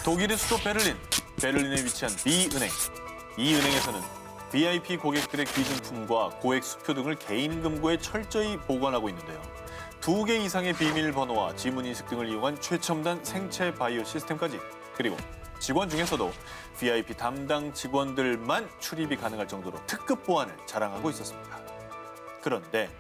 독일의 수도 베를린에 위치한 B은행. 이 은행에서는 VIP 고객들의 귀중품과 고액 수표 등을 개인 금고에 철저히 보관하고 있는데요. 2개 이상의 비밀번호와 지문인식 등을 이용한 최첨단 생체 바이오 시스템까지, 그리고 직원 중에서도 VIP 담당 직원들만 출입이 가능할 정도로 특급 보안을 자랑하고 있었습니다. 그런데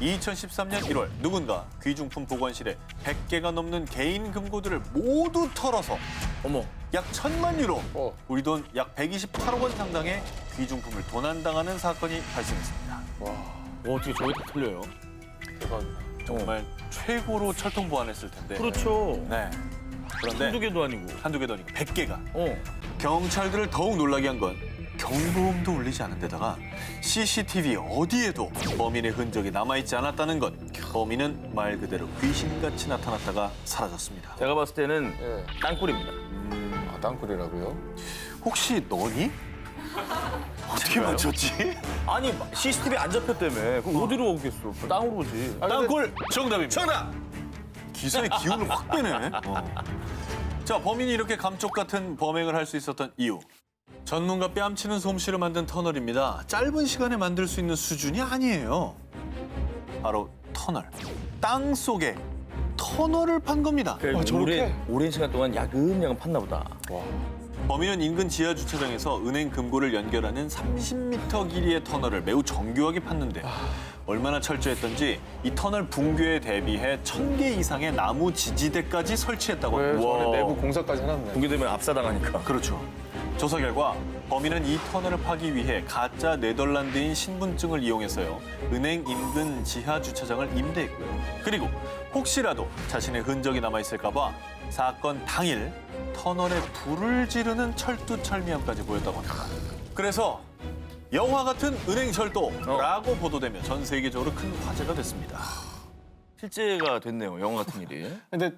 2013년 1월 누군가 귀중품 보관실에 100개가 넘는 개인 금고들을 모두 털어서 어머. 약 1,000만 유로, 우리 돈 약 128억 원 상당의 귀중품을 도난당하는 사건이 발생했습니다. 와, 어떻게 저게 다 틀려요? 대박이다. 정말 최고로 철통 보안했을 텐데. 그렇죠. 네. 그런데 한두 개도 아니고. 한두 개도 아니고 100개가. 어. 경찰들을 더욱 놀라게 한 건 경보음도 울리지 않은 데다가 CCTV 어디에도 범인의 흔적이 남아있지 않았다는 것. 범인은 말 그대로 귀신같이 나타났다가 사라졌습니다. 제가 봤을 때는 예. 땅굴입니다. 아, 땅굴이라고요? 혹시 너니? 어떻게 맞췄지? 아니, CCTV 안 잡혔다며. 그럼 어디로 오겠어? 땅으로 오지. 땅굴 정답입니다. 정답! 기사의 기운을 확 빼네. 자, 범인이 이렇게 감쪽 같은 범행을 할 수 있었던 이유. 전문가 뺨치는 솜씨를 만든 터널입니다. 짧은 시간에 만들 수 있는 수준이 아니에요. 바로 터널. 땅 속에 터널을 판 겁니다. 저렇게? 오랜 시간 동안 야금야금 팠나 보다. 범인은 인근 지하 주차장에서 은행 금고를 연결하는 30m 길이의 터널을 매우 정교하게 팠는데 얼마나 철저했던지 이 터널 붕괴에 대비해 1,000개 이상의 나무 지지대까지 설치했다고 왜 합니다. 저는 와. 내부 공사까지 해놨네. 공개되면 압사당하니까. 그렇죠. 조사 결과 범인은 이 터널을 파기 위해 가짜 네덜란드인 신분증을 이용해서요. 은행 인근 지하 주차장을 임대했고요. 그리고 혹시라도 자신의 흔적이 남아있을까 봐 사건 당일 터널에 불을 지르는 철두철미함까지 보였다고 합니다. 그래서 영화 같은 은행 철도라고 보도되며 전 세계적으로 큰 화제가 됐습니다. 실제가 됐네요, 영화 같은 일이. 근데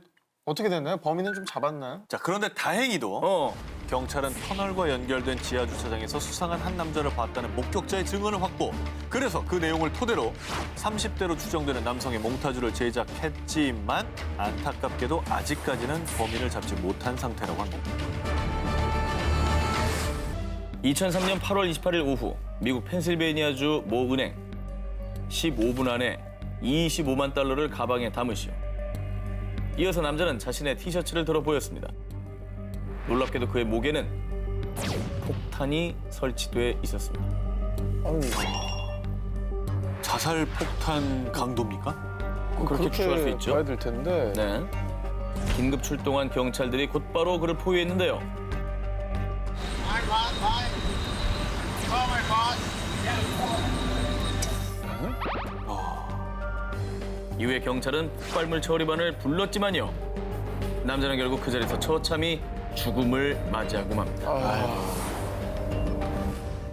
어떻게 됐나요? 범인은 좀 잡았나요? 자, 그런데 다행히도 어. 경찰은 터널과 연결된 지하 주차장에서 수상한 한 남자를 봤다는 목격자의 증언을 확보. 그래서 그 내용을 토대로 30대로 추정되는 남성의 몽타주를 제작했지만 안타깝게도 아직까지는 범인을 잡지 못한 상태라고 합니다. 2003년 8월 28일 오후 미국 펜실베이니아주 모 은행 15분 안에 25만 달러를 가방에 담으시오. 이어서 남자는 자신의 티셔츠를 들어 보였습니다. 놀랍게도 그의 목에는 폭탄이 설치돼 있었습니다. 자살 폭탄 강도입니까? 그렇게 추측할 수 있죠. 봐야 될 텐데. 네. 긴급 출동한 경찰들이 곧바로 그를 포위했는데요. 이후에 경찰은 폭발물 처리반을 불렀지만요. 남자는 결국 그 자리에서 처참히 죽음을 맞이하고 맙니다.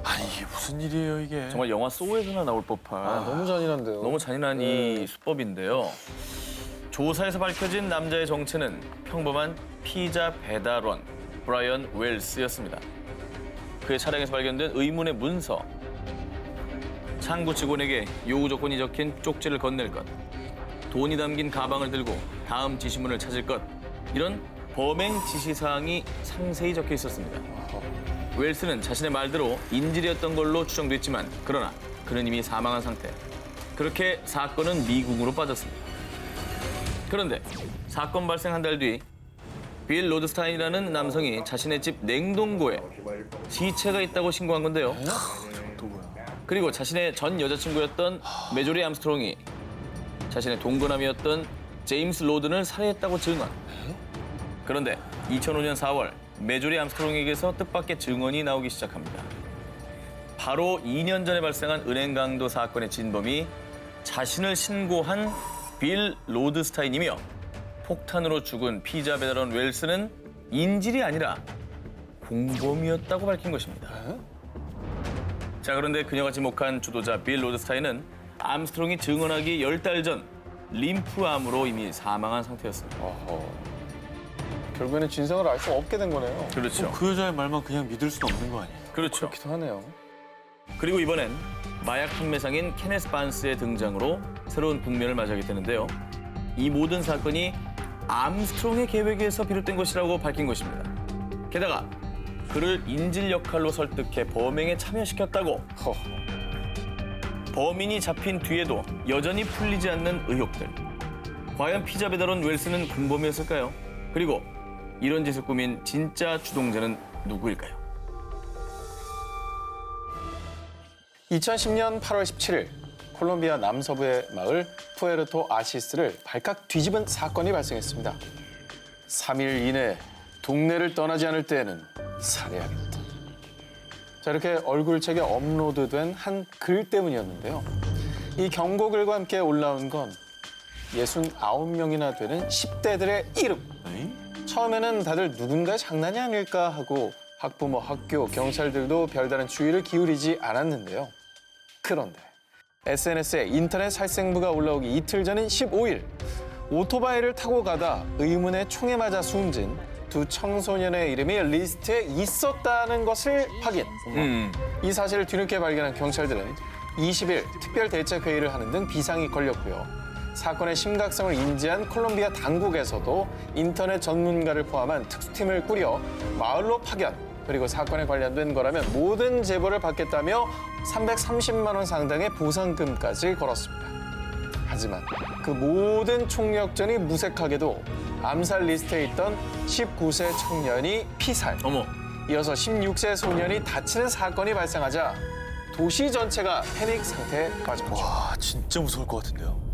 아니 이게 무슨 일이에요 이게? 정말 영화 소우에서나 나올 법한 너무 잔인한데요. 너무 잔인한 이 수법인데요. 조사에서 밝혀진 남자의 정체는 평범한 피자 배달원 브라이언 웰스였습니다. 그의 차량에서 발견된 의문의 문서, 창구 직원에게 요구 조건이 적힌 쪽지를 건넬 것, 돈이 담긴 가방을 들고 다음 지시문을 찾을 것, 이런 범행 지시사항이 상세히 적혀 있었습니다. 웰스는 자신의 말대로 인질이었던 걸로 추정됐지만 그러나 그는 이미 사망한 상태. 그렇게 사건은 미궁으로 빠졌습니다. 그런데 사건 발생 한 달 뒤 빌 로드스타인이라는 남성이 자신의 집 냉동고에 시체가 있다고 신고한 건데요. 그리고 자신의 전 여자친구였던 메조리 암스트롱이 자신의 동거남이었던 제임스 로든을 살해했다고 증언. 그런데 2005년 4월 메조리 암스트롱에게서 뜻밖의 증언이 나오기 시작합니다. 바로 2년 전에 발생한 은행 강도 사건의 진범이 자신을 신고한 빌 로드스타인이며 폭탄으로 죽은 피자 배달원 웰스는 인질이 아니라 공범이었다고 밝힌 것입니다. 자, 그런데 그녀가 지목한 주도자 빌 로드스타인은 암스트롱이 증언하기 10달 전 림프암으로 이미 사망한 상태였습니다. 결국에는 진상을 알 수 없게 된 거네요. 그렇죠. 그 여자의 말만 그냥 믿을 수는 없는 거 아니에요? 그렇죠. 그렇기도 하네요. 그리고 이번엔 마약 판매상인 케네스 반스의 등장으로 새로운 국면을 맞이하게 되는데요. 이 모든 사건이 암스트롱의 계획에서 비롯된 것이라고 밝힌 것입니다. 게다가 그를 인질 역할로 설득해 범행에 참여시켰다고. 허. 범인이 잡힌 뒤에도 여전히 풀리지 않는 의혹들. 과연 피자 배달원 웰스는 공범이었을까요? 그리고 이런 짓을 꾸민 진짜 주동자는 누구일까요? 2010년 8월 17일 콜롬비아 남서부의 마을 푸에르토 아시스를 발칵 뒤집은 사건이 발생했습니다. 3일 이내 동네를 떠나지 않을 때에는 살해하겠다. 자, 이렇게 얼굴책에 업로드된 한 글 때문이었는데요. 이 경고글과 함께 올라온 건 69명이나 되는 10대들의 이름. 에이? 처음에는 다들 누군가의 장난이 아닐까 하고 학부모, 학교, 경찰들도 별다른 주의를 기울이지 않았는데요. 그런데 SNS에 인터넷 살생부가 올라오기 이틀 전인 15일 오토바이를 타고 가다 의문의 총에 맞아 숨진 두 청소년의 이름이 리스트에 있었다는 것을 확인. 이 사실을 뒤늦게 발견한 경찰들은 20일 특별대책회의를 하는 등 비상이 걸렸고요. 사건의 심각성을 인지한 콜롬비아 당국에서도 인터넷 전문가를 포함한 특수팀을 꾸려 마을로 파견, 그리고 사건에 관련된 거라면 모든 제보를 받겠다며 330만 원 상당의 보상금까지 걸었습니다. 하지만 그 모든 총력전이 무색하게도 암살 리스트에 있던 19세 청년이 피살, 어머. 이어서 16세 소년이 다치는 사건이 발생하자 도시 전체가 패닉 상태에 빠졌죠. 와, 진짜 무서울 것 같은데요.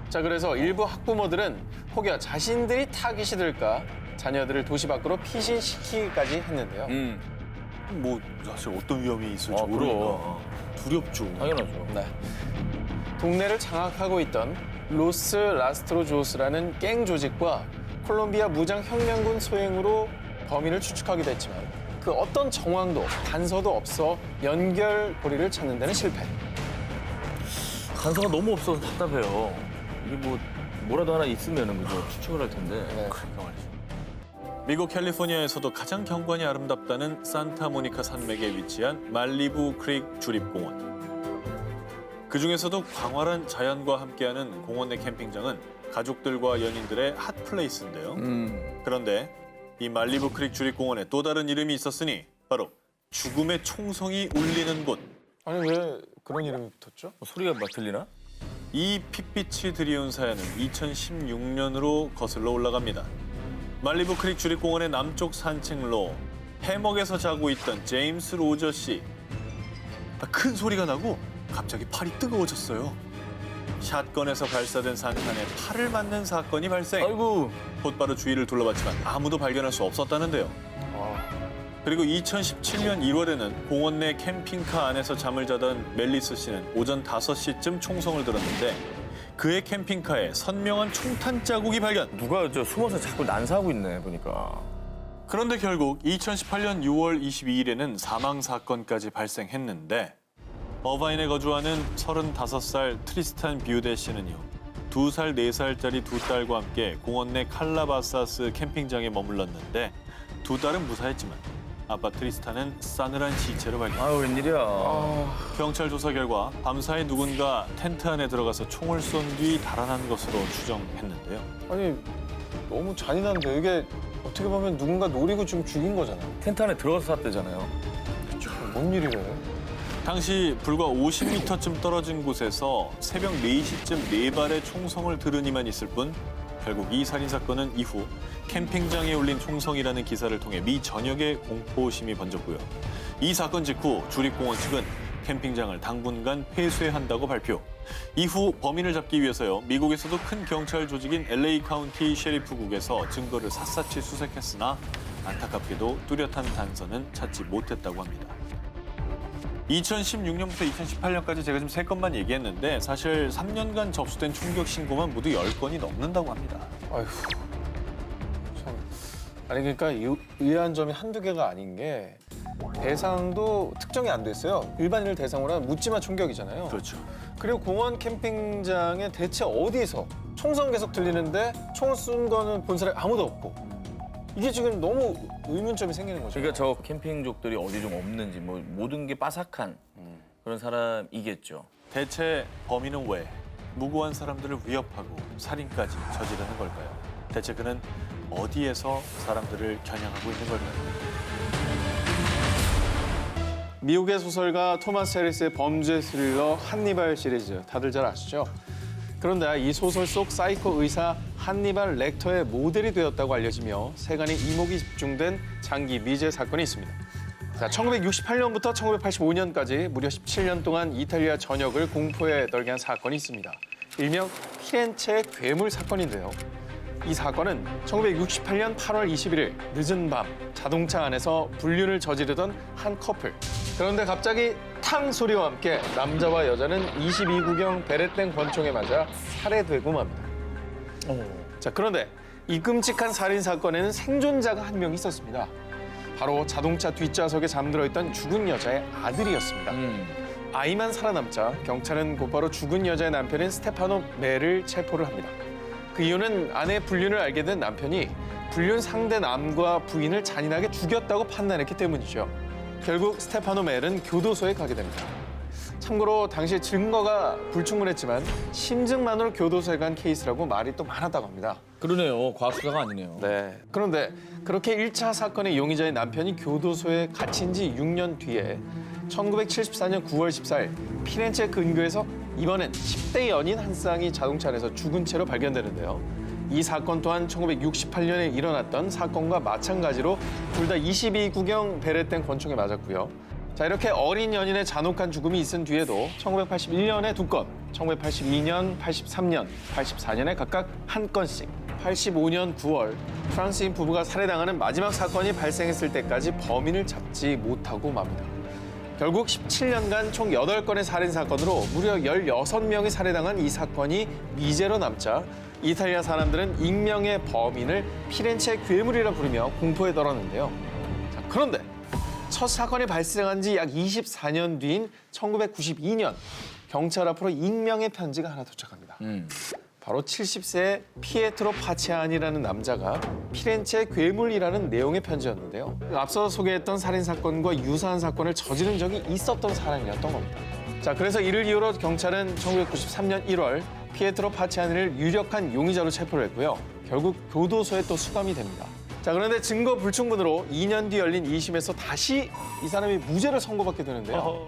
자, 그래서 일부 학부모들은 혹여 자신들이 타깃이 될까 자녀들을 도시 밖으로 피신시키기까지 했는데요. 뭐 사실 어떤 위험이 있을지 아, 모르니까 두렵죠. 당연하죠. 네. 동네를 장악하고 있던 로스 라스트로조스라는 갱 조직과 콜롬비아 무장혁명군 소행으로 범인을 추측하기도 했지만 그 어떤 정황도 단서도 없어 연결고리를 찾는 데는 실패. 단서가 너무 없어서 답답해요. 이게 뭐라도 하나 있으면은 그죠? 추측을 할 텐데. 네. 그러니까 말이죠. 미국 캘리포니아에서도 가장 경관이 아름답다는 산타모니카 산맥에 위치한 말리부 크릭 주립공원. 그중에서도 광활한 자연과 함께하는 공원 내 캠핑장은 가족들과 연인들의 핫플레이스인데요. 그런데 이 말리부 크릭 주립공원에 또 다른 이름이 있었으니 바로 죽음의 총성이 울리는 곳. 아니 왜 그런 이름이 붙었죠? 소리가 막 들리나? 이 핏빛이 드리운 사연은 2016년으로 거슬러 올라갑니다. 말리부 크릭 주립공원의 남쪽 산책로 해먹에서 자고 있던 제임스 로저 씨. 큰 소리가 나고 갑자기 팔이 뜨거워졌어요. 샷건에서 발사된 산탄에 팔을 맞는 사건이 발생. 아이고. 곧바로 주위를 둘러봤지만 아무도 발견할 수 없었다는데요. 그리고 2017년 1월에는 공원 내 캠핑카 안에서 잠을 자던 멜리스 씨는 오전 5시쯤 총성을 들었는데 그의 캠핑카에 선명한 총탄 자국이 발견. 누가 숨어서 자꾸 난사하고 있네 보니까. 그런데 결국 2018년 6월 22일에는 사망 사건까지 발생했는데 어바인에 거주하는 35살 트리스탄 뷰데 씨는요. 2살, 4살짜리 두 딸과 함께 공원 내 칼라바사스 캠핑장에 머물렀는데 두 딸은 무사했지만 아빠 트리스탄은 싸늘한 시체로 발견. 아유 웬일이야. 경찰 조사 결과 밤사이 누군가 텐트 안에 들어가서 총을 쏜 뒤 달아난 것으로 추정했는데요. 아니 너무 잔인한데 이게 어떻게 보면 누군가 노리고 지금 죽인 거잖아요. 텐트 안에 들어가서 샀대잖아요. 뭔 일이래? 당시 불과 50m쯤 떨어진 곳에서 새벽 4시쯤 4발의 총성을 들으니만 있을 뿐 결국 이 살인사건은 이후 캠핑장에 올린 총성이라는 기사를 통해 미 전역에 공포심이 번졌고요. 이 사건 직후 주립공원 측은 캠핑장을 당분간 폐쇄한다고 발표. 이후 범인을 잡기 위해서요. 미국에서도 큰 경찰 조직인 LA 카운티 셰리프국에서 증거를 샅샅이 수색했으나 안타깝게도 뚜렷한 단서는 찾지 못했다고 합니다. 2016년부터 2018년까지 제가 지금 3건만 얘기했는데 사실 3년간 접수된 총격 신고만 모두 10건이 넘는다고 합니다. 아휴, 참. 아니 그러니까 의아한 점이 한두 개가 아닌 게 대상도 특정이 안 됐어요. 일반인을 대상으로 한 묻지마 총격이잖아요. 그렇죠. 그리고 공원 캠핑장에 대체 어디서 총성 계속 들리는데 총을 쏜 거는 본 사람이 아무도 없고 이게 지금 너무 의문점이 생기는 거죠. 그러니까 저 캠핑족들이 어디 좀 없는지 모든 게 빠삭한 그런 사람이겠죠. 대체 범인은 왜 무고한 사람들을 위협하고 살인까지 저지르는 걸까요? 대체 그는 어디에서 사람들을 겨냥하고 있는 걸까요? 미국의 소설가 토마스 해리스의 범죄 스릴러 한니발 시리즈 다들 잘 아시죠? 그런데 이 소설 속 사이코 의사 한니발 렉터의 모델이 되었다고 알려지며 세간의 이목이 집중된 장기 미제 사건이 있습니다. 자, 1968년부터 1985년까지 무려 17년 동안 이탈리아 전역을 공포에 떨게 한 사건이 있습니다. 일명 피렌체 괴물 사건인데요. 이 사건은 1968년 8월 21일 늦은 밤 자동차 안에서 불륜을 저지르던 한 커플. 그런데 갑자기 탕 소리와 함께 남자와 여자는 22구경 베레땡 권총에 맞아 살해되고 맙니다. 자, 그런데 이 끔찍한 살인 사건에는 생존자가 한 명 있었습니다. 바로 자동차 뒷좌석에 잠들어 있던 죽은 여자의 아들이었습니다. 아이만 살아남자 경찰은 곧바로 죽은 여자의 남편인 스테파노 멜을 체포를 합니다. 그 이유는 아내의 불륜을 알게 된 남편이 불륜 상대 남과 부인을 잔인하게 죽였다고 판단했기 때문이죠. 결국 스테파노 멜은 교도소에 가게 됩니다. 참고로 당시 증거가 불충분했지만 심증만으로 교도소에 간 케이스라고 말이 또 많았다고 합니다. 그러네요. 과학수사가 아니네요. 네. 그런데 그렇게 1차 사건의 용의자인 남편이 교도소에 갇힌 지 6년 뒤에 1974년 9월 14일 피렌체 근교에서 이번엔 10대 연인 한 쌍이 자동차 안에서 죽은 채로 발견되는데요. 이 사건 또한 1968년에 일어났던 사건과 마찬가지로 둘 다 22구경 베레땡 권총에 맞았고요. 자, 이렇게 어린 연인의 잔혹한 죽음이 있은 뒤에도 1981년에 2건, 1982년, 83년, 84년에 각각 한 건씩 85년 9월 프랑스인 부부가 살해당하는 마지막 사건이 발생했을 때까지 범인을 잡지 못하고 맙니다. 결국 17년간 총 8건의 살인 사건으로 무려 16명이 살해당한 이 사건이 미제로 남자 이탈리아 사람들은 익명의 범인을 피렌체 괴물이라 부르며 공포에 떨었는데요. 자, 그런데 첫 사건이 발생한 지 약 24년 뒤인 1992년 경찰 앞으로 익명의 편지가 하나 도착합니다. 바로 70세의 피에트로 파치아니라는 남자가 피렌체 괴물이라는 내용의 편지였는데요. 앞서 소개했던 살인 사건과 유사한 사건을 저지른 적이 있었던 사람이었던 겁니다. 자, 그래서 이를 이유로 경찰은 1993년 1월 피에트로 파치아니를 유력한 용의자로 체포를 했고요. 결국 교도소에 또 수감이 됩니다. 자, 그런데 증거 불충분으로 2년 뒤 열린 2심에서 다시 이 사람이 무죄를 선고받게 되는데요.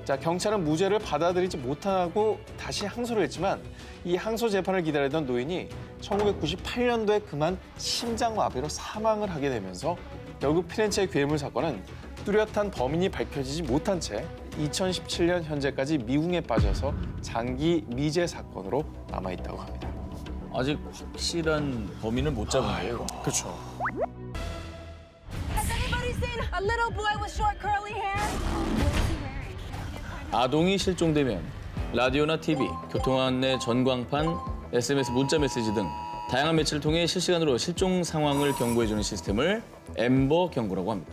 자, 경찰은 무죄를 받아들이지 못하고 다시 항소를 했지만 이 항소 재판을 기다리던 노인이 1998년도에 그만 심장마비로 사망을 하게 되면서 결국 피렌체 괴물 사건은 뚜렷한 범인이 밝혀지지 못한 채 2017년 현재까지 미궁에 빠져서 장기 미제 사건으로 남아있다고 합니다. 아직 확실한 범인을 못 잡은 거예요. 그렇죠. Has anybody seen a little boy with short curly hair? 아동이 실종되면 라디오나 TV, 교통안내 전광판, SMS 문자 메시지 등 다양한 매체를 통해 실시간으로 실종 상황을 경고해주는 시스템을 엠버 경고라고 합니다.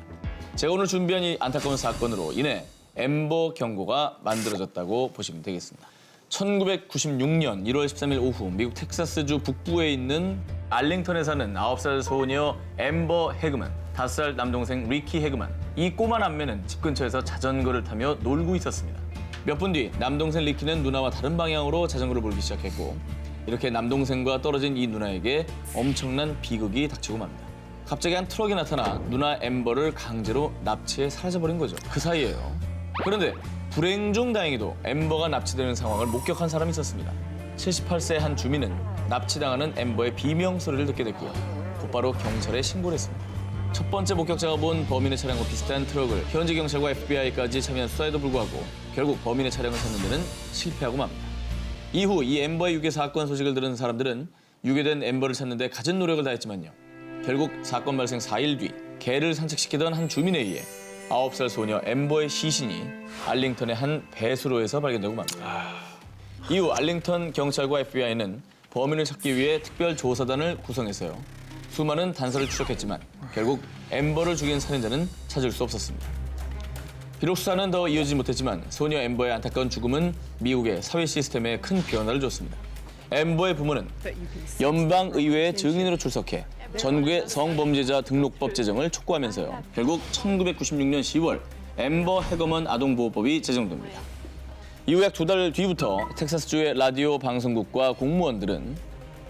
제가 오늘 준비한 이 안타까운 사건으로 인해 엠버 경고가 만들어졌다고 보시면 되겠습니다. 1996년 1월 13일 오후 미국 텍사스주 북부에 있는 알링턴에 사는 9살 소녀 엠버 해그만, 5살 남동생 리키 해그만. 이 꼬마 남매는 집 근처에서 자전거를 타며 놀고 있었습니다. 몇 분 뒤 남동생 리키는 누나와 다른 방향으로 자전거를 몰기 시작했고 이렇게 남동생과 떨어진 이 누나에게 엄청난 비극이 닥치고 맙니다. 갑자기 한 트럭이 나타나 누나 엠버를 강제로 납치해 사라져버린 거죠. 그 사이에요. 그런데 불행 중 다행히도 엠버가 납치되는 상황을 목격한 사람이 있었습니다. 78세 한 주민은 납치당하는 엠버의 비명 소리를 듣게 됐고요. 곧바로 경찰에 신고를 했습니다. 첫 번째 목격자가 본 범인의 차량과 비슷한 트럭을 현지 경찰과 FBI까지 참여한 수사에도 불구하고 결국 범인의 차량을 찾는 데는 실패하고 맙니다. 이후 이 엠버의 유괴 사건 소식을 들은 사람들은 유괴된 엠버를 찾는 데 갖은 노력을 다했지만요. 결국 사건 발생 4일 뒤 개를 산책시키던 한 주민에 의해 9살 소녀 엠버의 시신이 알링턴의 한 배수로에서 발견되고 맙니다. 이후 알링턴 경찰과 FBI는 범인을 찾기 위해 특별 조사단을 구성했어요. 수많은 단서를 추적했지만 결국 엠버를 죽인 살인자는 찾을 수 없었습니다. 비록 수사는 더 이어지지 못했지만 소녀 엠버의 안타까운 죽음은 미국의 사회 시스템에 큰 변화를 줬습니다. 엠버의 부모는 연방의회의 증인으로 출석해 전국의 성범죄자 등록법 제정을 촉구하면서요. 결국 1996년 10월 엠버 해거먼 아동보호법이 제정됩니다. 이후 약 2달 뒤부터 텍사스주의 라디오 방송국과 공무원들은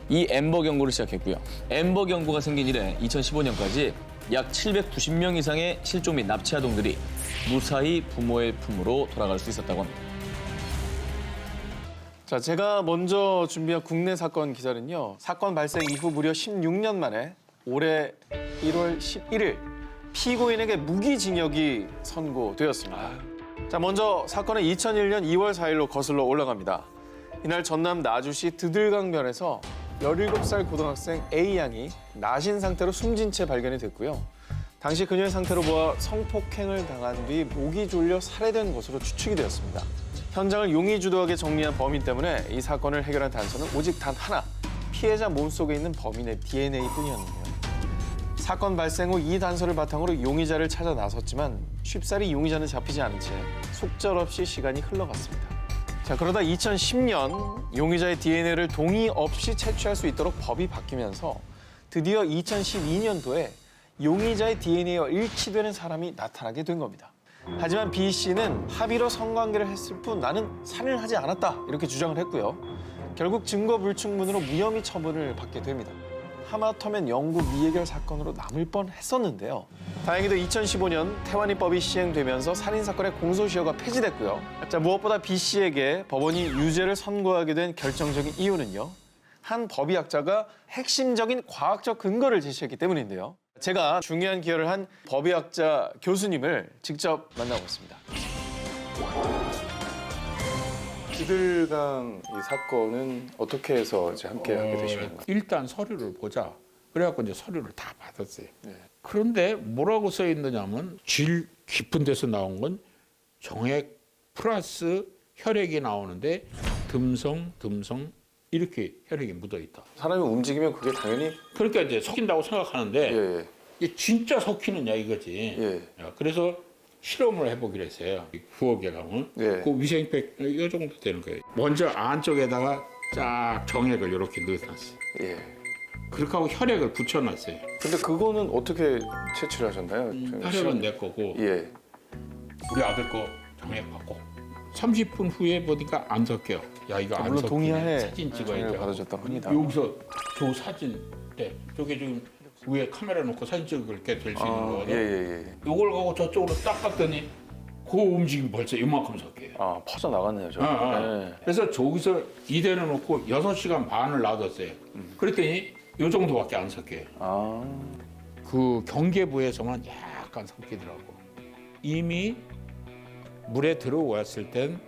이 엠버 경고를 시작했고요. 엠버 경고가 생긴 이래 2015년까지 약 790명 이상의 실종 및 납치 아동들이 무사히 부모의 품으로 돌아갈 수 있었다고 합니다. 자, 제가 먼저 준비한 국내 사건 기사는요. 사건 발생 이후 무려 16년 만에 올해 1월 11일 피고인에게 무기징역이 선고되었습니다. 자, 먼저 사건은 2001년 2월 4일로 거슬러 올라갑니다. 이날 전남 나주시 드들강변에서 17살 고등학생 A양이 나신 상태로 숨진 채 발견이 됐고요. 당시 그녀의 상태로 보아 성폭행을 당한 뒤 목이 졸려 살해된 것으로 추측이 되었습니다. 현장을 용의주도하게 정리한 범인 때문에 이 사건을 해결한 단서는 오직 단 하나, 피해자 몸속에 있는 범인의 DNA뿐이었는데요. 사건 발생 후 이 단서를 바탕으로 용의자를 찾아 나섰지만 쉽사리 용의자는 잡히지 않은 채 속절없이 시간이 흘러갔습니다. 자, 그러다 2010년 용의자의 DNA를 동의 없이 채취할 수 있도록 법이 바뀌면서 드디어 2012년도에 용의자의 DNA와 일치되는 사람이 나타나게 된 겁니다. 하지만 B 씨는 합의로 성관계를 했을 뿐 나는 살인을 하지 않았다 이렇게 주장을 했고요. 결국 증거 불충분으로 무혐의 처분을 받게 됩니다. 하마터면 영구 미해결 사건으로 남을 뻔했었는데요. 다행히도 2015년 태완이법이 시행되면서 살인사건의 공소시효가 폐지됐고요. 자, 무엇보다 B 씨에게 법원이 유죄를 선고하게 된 결정적인 이유는요. 한 법의학자가 핵심적인 과학적 근거를 제시했기 때문인데요. 제가 중요한 기여를 한 법의학자 교수님을 직접 만나보겠습니다. 드들강 이 사건은 어떻게 해서 이제 함께 하게 되신 건가요? 일단 서류를 보자. 그래갖고 이제 서류를 다 받았어요. 그런데 뭐라고 써 있느냐면 질 깊은 데서 나온 건 정액 플러스 혈액이 나오는데 듬성 이렇게 혈액이 묻어 있다. 사람이 움직이면 그게 당연히 그러니까 이제 섞인다고 생각하는데 예. 이게 진짜 섞이느냐 이거지. 예. 그래서 실험을 해보기로 했어요. 부엌에 가면 예. 그 위생팩 이 정도 되는 거예요. 먼저 안쪽에다가 쫙 정액을 이렇게 넣어놨어요. 예. 그렇게 하고 혈액을 붙여놨어요. 근데 그거는 어떻게 채취를 하셨나요? 혈액은 내 거고 예. 우리 아들 거 정액 받고 30분 후에 보니까 안 섞여. 야 이거 안 물론 섞이네. 동의하에 사진 찍어야 정액을 돼. 받아줬다고 합니다. 여기서 저 사진 때 저게 지금 위에 카메라 놓고 사진 찍을 게 될 수 있는 거거든. 예. 이걸 가고 저쪽으로 딱 봤더니 그 움직임 벌써 이만큼 섞여요. 아, 퍼져 나갔네요, 저. 예. 그래서 저기서 이대로 놓고 6시간 반을 놔뒀어요. 그랬더니 요 정도밖에 안 섞여요. 아. 그 경계부에서만 약간 섞이더라고. 이미 물에 들어왔을 땐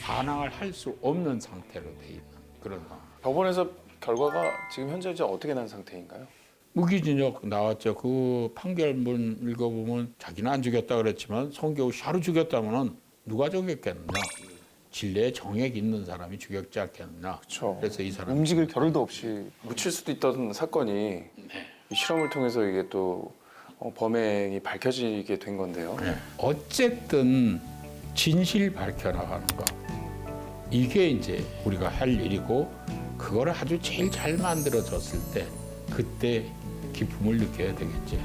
반항을 할 수 없는 상태로 돼 있는 그런 상황. 법원에서 결과가 지금 현재 이제 어떻게 난 상태인가요? 무기징역 나왔죠. 그 판결문 읽어보면 자기는 안 죽였다 그랬지만 성교우 샤로 죽였다면은 누가 죽였겠나? 진례에 정액 있는 사람이 죽였지 않겠나? 그렇죠. 그래서 이 사람 움직일 겨를도 없이 묻힐 수도 있던 사건이 이 실험을 통해서 이게 또 범행이 밝혀지게 된 건데요. 어쨌든 진실 밝혀나가는 거 이게 이제 우리가 할 일이고 그거를 아주 제일 잘 만들어졌을 때 그때 기쁨을 느껴야 되겠지.